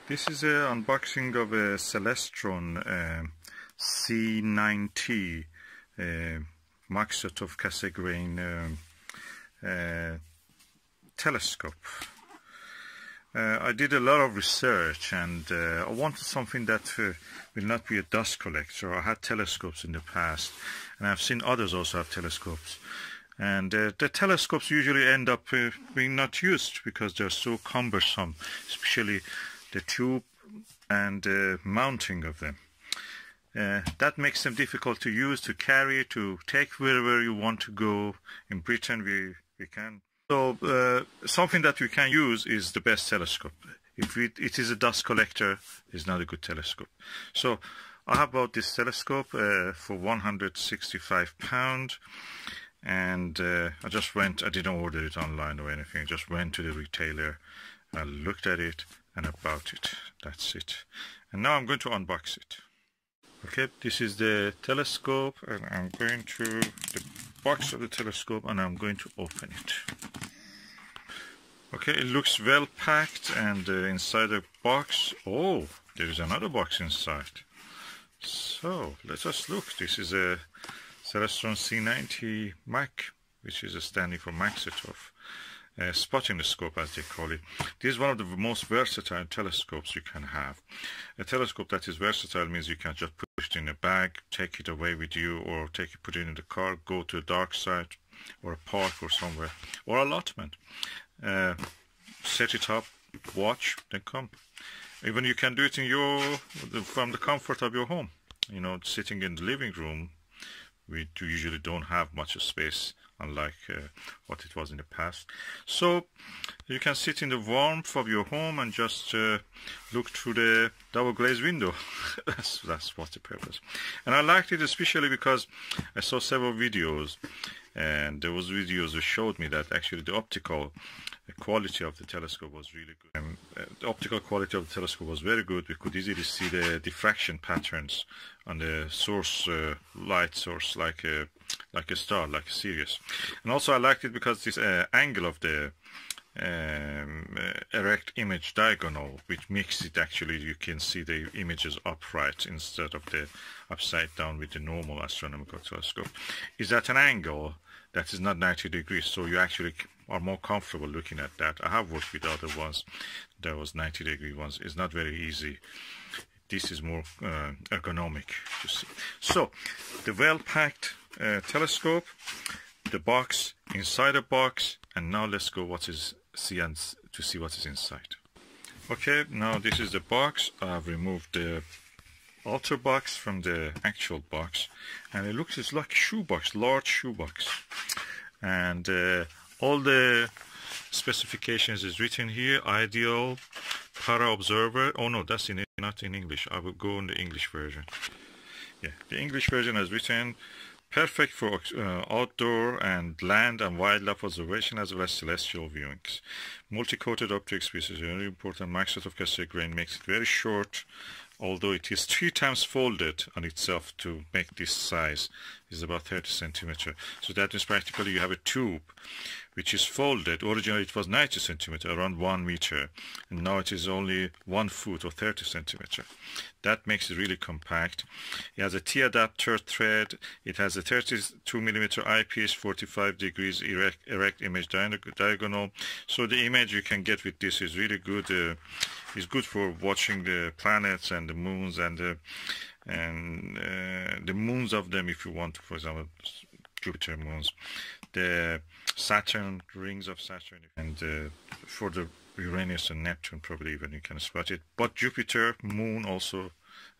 This is an unboxing of a Celestron C90 Maksutov-Cassegrain telescope. I did a lot of research and I wanted something that will not be a dust collector. I had telescopes in the past and I've seen others also have telescopes. And the telescopes usually end up being not used because they're so cumbersome, especially the tube and the mounting of them. That makes them difficult to use, to carry, to take wherever you want to go. In Britain we can. So something that we can use is the best telescope. If it is a dust collector, it's not a good telescope. So I have bought this telescope for £165. And I just went, I didn't order it online or anything, I just went to the retailer, I looked at it and I bought it. That's it. And now I'm going to unbox it. Okay, this is the telescope and I'm going to the box of the telescope and I'm going to open it. Okay, it looks well packed and inside the box, oh, there is another box inside. So let us look. This is a Celestron C90 Mac, which is standing for Maksutov, spotting scope as they call it. This is one of the most versatile telescopes you can have. A telescope that is versatile means you can just put it in a bag, take it away with you, or put it in the car, go to a dark side, or a park or somewhere, or allotment. Set it up, watch, then come. Even you can do it in from the comfort of your home. You know, sitting in the living room. We usually don't have much space, unlike what it was in the past. So you can sit in the warmth of your home and just look through the double glazed window. that's what the purpose. And I liked it especially because I saw several videos, and those videos showed me that actually the optical quality of the telescope was really good. The optical quality of the telescope was very good. We could easily see the diffraction patterns on the source, light source, like a star, like Sirius. And also I liked it because this angle of the erect image diagonal, which makes it actually, you can see the images upright instead of the upside down with the normal astronomical telescope, is at an angle that is not 90 degrees, so you actually are more comfortable looking at that. I have worked with other ones, there was 90-degree ones. It's not very easy. This is more ergonomic to see. So the well-packed telescope, the box, inside the box, and now let's go to see what is inside. Okay, now this is the box. I've removed the outer box from the actual box, and it's like a shoebox, large shoebox, and all the specifications is written here. Ideal, para observer. Oh no, that's not in English. I will go on the English version. Yeah, the English version is written perfect for outdoor and land and wildlife observation as well as celestial viewings. Multi-coated optics, which is very important. Maksutov-Cassegrain makes it very short, although it is 3 times folded on itself to make this size. Is about 30 centimeters. So that means practically you have a tube which is folded. Originally it was 90 centimeters, around 1 meter, and now it is only 1 foot or 30 centimeters. That makes it really compact. It has a T-adapter thread. It has a 32 millimeter eyepiece, 45 degrees erect image diagonal. So the image you can get with this is really good. It's good for watching the planets and the moons and the moons of them, if you want, for example, Jupiter moons, the Saturn, rings of Saturn, and for the Uranus and Neptune probably even you can spot it, but Jupiter, moon also,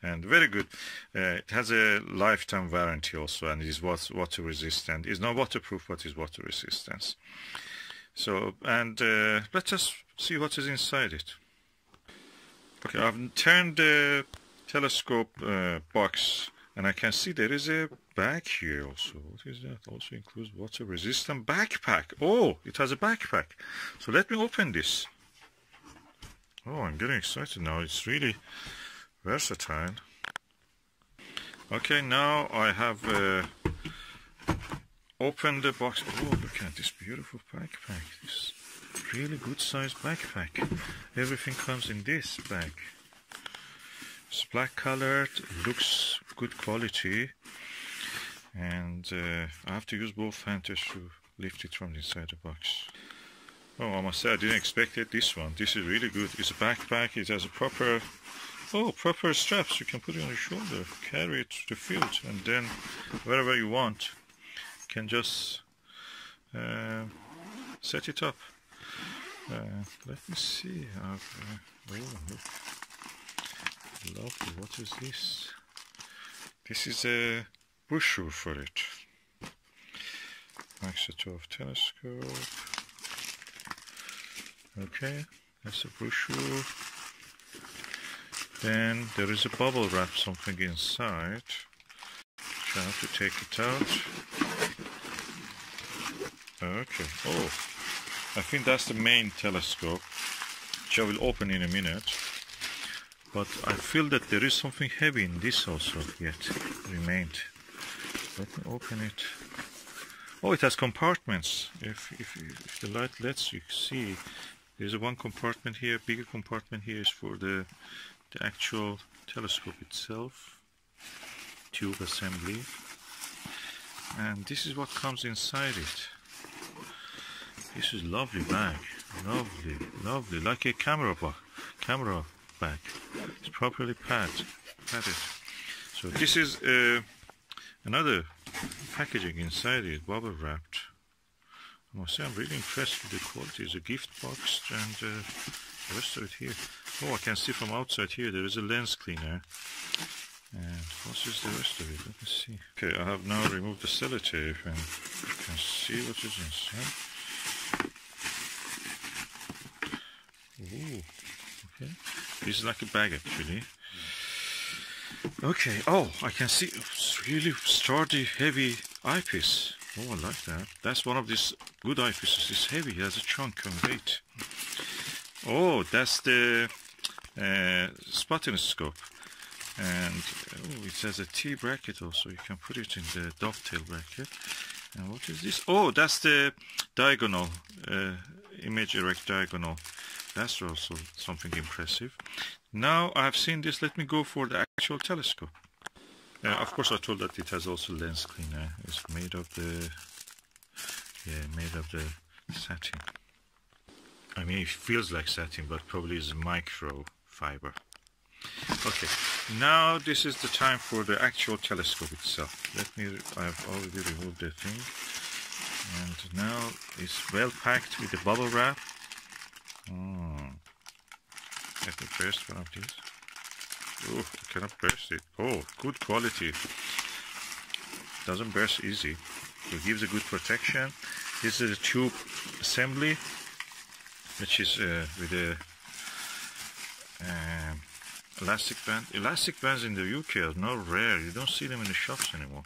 and very good. It has a lifetime warranty also, and it is water resistant. It's not waterproof, but it's water resistance. So, and let us see what is inside it. Okay, I've turned the telescope box, and I can see there is a bag here also. What is that? Also includes water resistant backpack. Oh, it has a backpack. So let me open this. Oh, I'm getting excited now. It's really versatile. Okay, now I have opened the box. Oh, look at this beautiful backpack. This really good sized backpack. Everything comes in this bag. It's black colored, looks good quality, and I have to use both hands to lift it from inside the box. Oh, I must say I didn't expect it. This one, this is really good. It's a backpack. It has a proper straps. You can put it on your shoulder, carry it to the field, and then wherever you want, you can just set it up. Let me see. Oh, look. Lovely. What is this? This is a brochure for it. Maksutov telescope. Okay, that's a brochure. Then there is a bubble wrap, something inside. So I have to take it out. Okay. Oh, I think that's the main telescope, which I will open in a minute. But I feel that there is something heavy in this also yet remained. Let me open it. Oh, it has compartments. If the light lets you see, there's one compartment here, bigger compartment here is for the actual telescope itself, tube assembly, and this is what comes inside it. This is lovely bag, lovely, like a camera bag. It's properly padded. So this is another packaging inside it, bubble wrapped. I must say I'm really impressed with the quality. It's a gift box, and the rest of it here. Oh, I can see from outside here there is a lens cleaner. And what is the rest of it? Let me see. Okay, I have now removed the sellotape, and you can see what is inside. Ooh, okay. This is like a bag actually. Okay, oh, I can see it's really sturdy, heavy eyepiece. Oh, I like that. That's one of these good eyepieces. It's heavy, it has a chunk and weight. Oh, that's the spotting-scope. And oh, it has a T bracket also. You can put it in the dovetail bracket. And what is this? Oh, that's the diagonal, image erect diagonal. That's also something impressive. Now I've seen this, let me go for the actual telescope. Of course I told that it has also lens cleaner. It's made of the satin. I mean, it feels like satin, but probably is micro fiber. Okay, now this is the time for the actual telescope itself. I've already removed the thing, and now it's well packed with the bubble wrap. Let me burst one of these. Oh, I cannot burst it. Oh, good quality. Doesn't burst easy. It gives a good protection. This is a tube assembly, which is with a elastic band. Elastic bands in the UK are not rare. You don't see them in the shops anymore.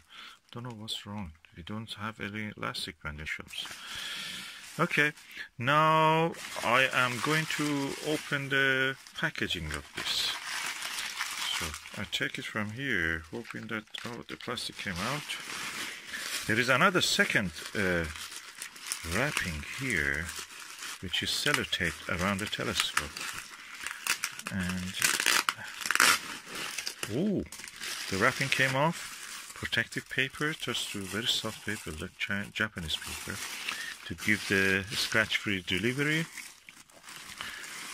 Don't know what's wrong. We don't have any elastic band in shops. Okay, now I am going to open the packaging of this. So I take it from here, hoping that, oh, the plastic came out. There is another second wrapping here, which is sellotaped around the telescope. And, oh, the wrapping came off. Protective paper, just very soft paper, like Japanese paper, to give the scratch-free delivery.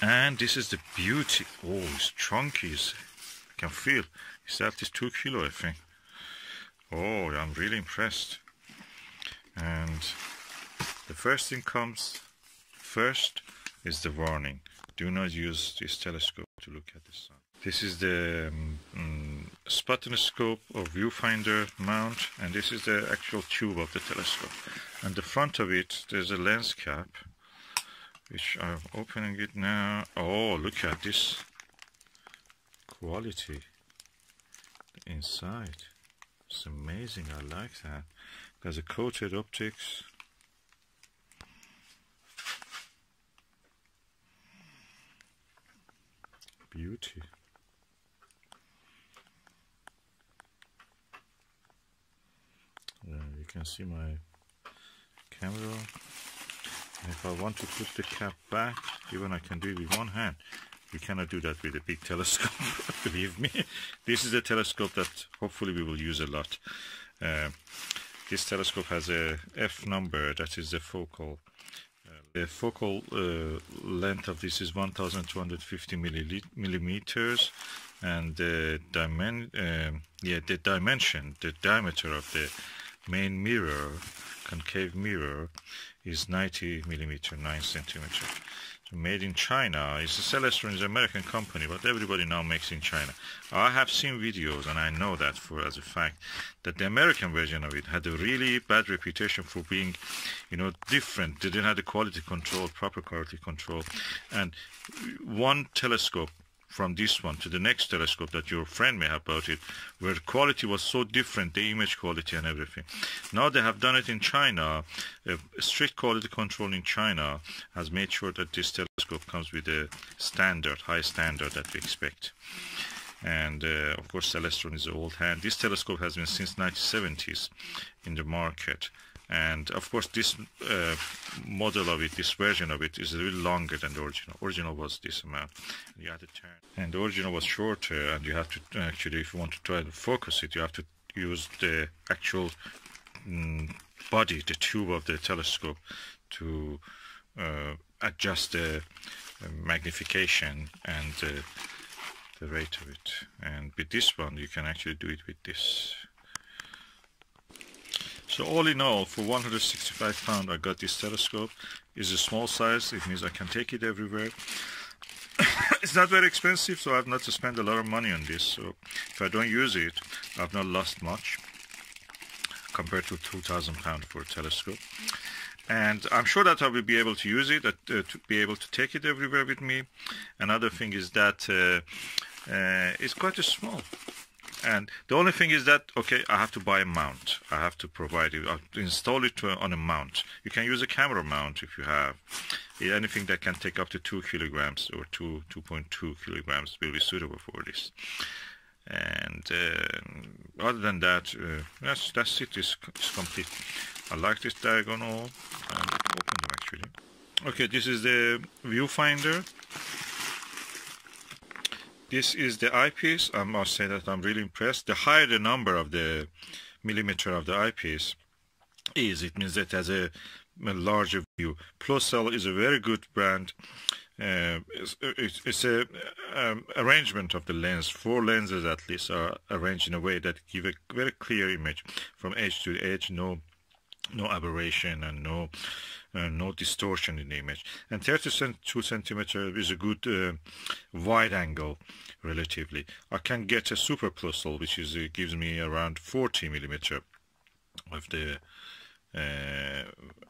And this is the beauty. Oh, it's chunky. I can feel it's at least 2 kilo, I think. Oh, I'm really impressed. And the first thing comes first is the warning: do not use this telescope to look at the sun. This is the spotting-scope or viewfinder mount, and this is the actual tube of the telescope. And the front of it, there's a lens cap, which I'm opening it now. Oh, look at this quality inside. It's amazing. I like that. There's a coated optics. Beauty. You can see my camera. And if I want to put the cap back, even I can do it with one hand. You cannot do that with a big telescope, believe me. This is a telescope that hopefully we will use a lot. This telescope has a F number, that is the focal. The focal length of this is 1250 millimeters, and the diameter of the main mirror, concave mirror, is 90 millimeter, 9 centimeter. So made in China. It's a Celestron, is an American company, but everybody now makes in China. I have seen videos, and I know that as a fact, that the American version of it had a really bad reputation for being, different. They didn't have the quality control, proper quality control. And one telescope from this one to the next telescope that your friend may have bought it, where the quality was so different, the image quality and everything. Now they have done it in China. Strict quality control in China has made sure that this telescope comes with a standard, high standard that we expect. And of course Celestron is an old hand. This telescope has been since 1970s in the market. And of course this model of it, this version of it, is a little longer than the original. Original was this amount. You had to turn, and the original was shorter, and you have to actually, if you want to try to focus it, you have to use the actual body, the tube of the telescope, to adjust the magnification and the rate of it. And with this one you can actually do it with this. So all in all, for 165 pounds, I got this telescope. It's a small size. It means I can take it everywhere. It's not very expensive, so I have not to spend a lot of money on this. So if I don't use it, I've not lost much compared to 2,000 pounds for a telescope. And I'm sure that I will be able to use it, to be able to take it everywhere with me. Another thing is that it's quite small. And the only thing is that, okay, I have to buy a mount. I have to provide it, I have to install it on a mount. You can use a camera mount if you have. Anything that can take up to 2 kilograms or 2.2 kilograms will be suitable for this. And other than that, that's it. It's complete. I like this diagonal. And open them actually. Okay, this is the viewfinder. This is the eyepiece. I must say that I'm really impressed. The higher the number of the millimeter of the eyepiece is, it means that it has a larger view. Pluscell is a very good brand. It's a arrangement of the lens. 4 lenses at least are arranged in a way that give a very clear image from edge to edge. No aberration and no distortion in the image. And 32 centimeter is a good wide angle relatively. I can get a super Pluscell, which is gives me around 40 millimeter of the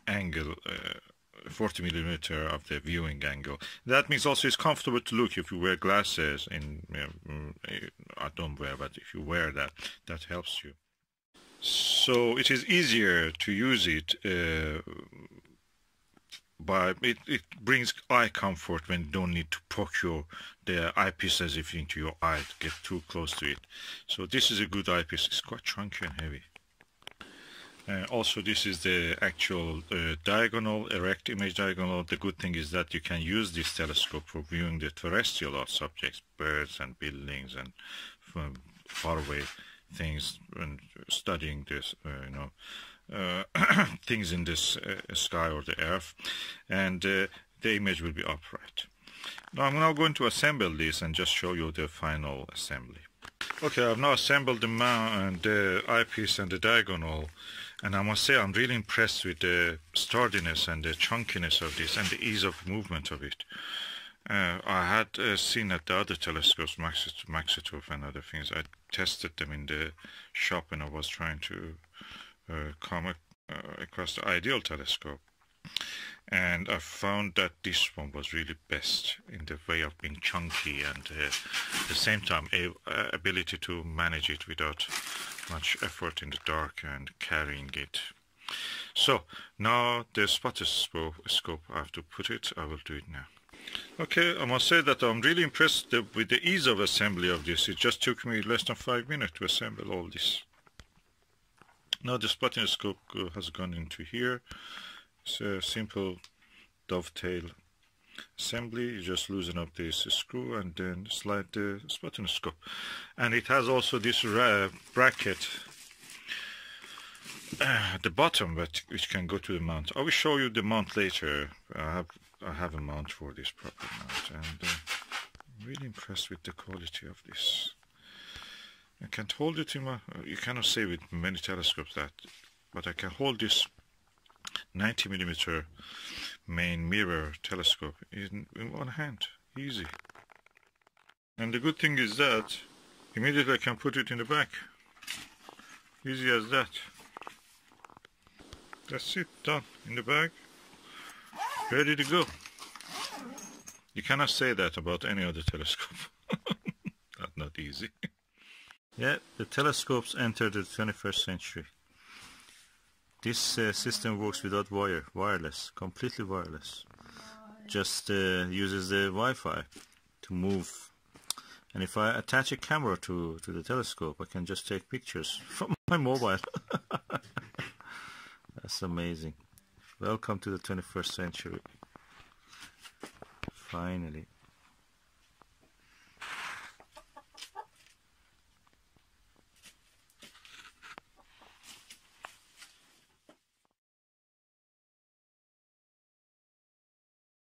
angle, 40 millimeter of the viewing angle. That means also it's comfortable to look if you wear glasses. I don't wear, but if you wear that, that helps you. So it is easier to use it. It brings eye comfort when you don't need to poke the eyepiece as if into your eye to get too close to it. So this is a good eyepiece. It's quite chunky and heavy. Also, this is the actual diagonal, erect image diagonal. The good thing is that you can use this telescope for viewing the terrestrial subjects, birds and buildings and faraway things, and studying this, things in this sky or the earth, and the image will be upright. Now I'm now going to assemble this and just show you the final assembly. Okay, I've now assembled the mount and the eyepiece and the diagonal, and I must say I'm really impressed with the sturdiness and the chunkiness of this and the ease of movement of it. I had seen at the other telescopes, Maksutov and other things. I tested them in the shop when I was trying to come across the ideal telescope, and I found that this one was really best in the way of being chunky and at the same time ability to manage it without much effort in the dark and carrying it. So now the spotter scope, I have to put it. I will do it now. Okay, I must say that I'm really impressed with the ease of assembly of this. It just took me less than 5 minutes to assemble all this. Now the spotting scope has gone into here. It's a simple dovetail assembly. You just loosen up this screw and then slide the spotonoscope. And it has also this bracket at the bottom, which can go to the mount. I will show you the mount later. I have a mount for this proper mount, and I'm really impressed with the quality of this. I can't hold it in my. You cannot say with many telescopes that, but I can hold this 90mm main mirror telescope in one hand, easy. And the good thing is that immediately I can put it in the back. Easy as that. That's it, done, in the bag, ready to go. You cannot say that about any other telescope. That's not easy. Yeah, the telescopes entered the 21st century. This system works without wireless, completely wireless. Just uses the Wi-Fi to move. And if I attach a camera to the telescope, I can just take pictures from my mobile. That's amazing. Welcome to the 21st century. Finally.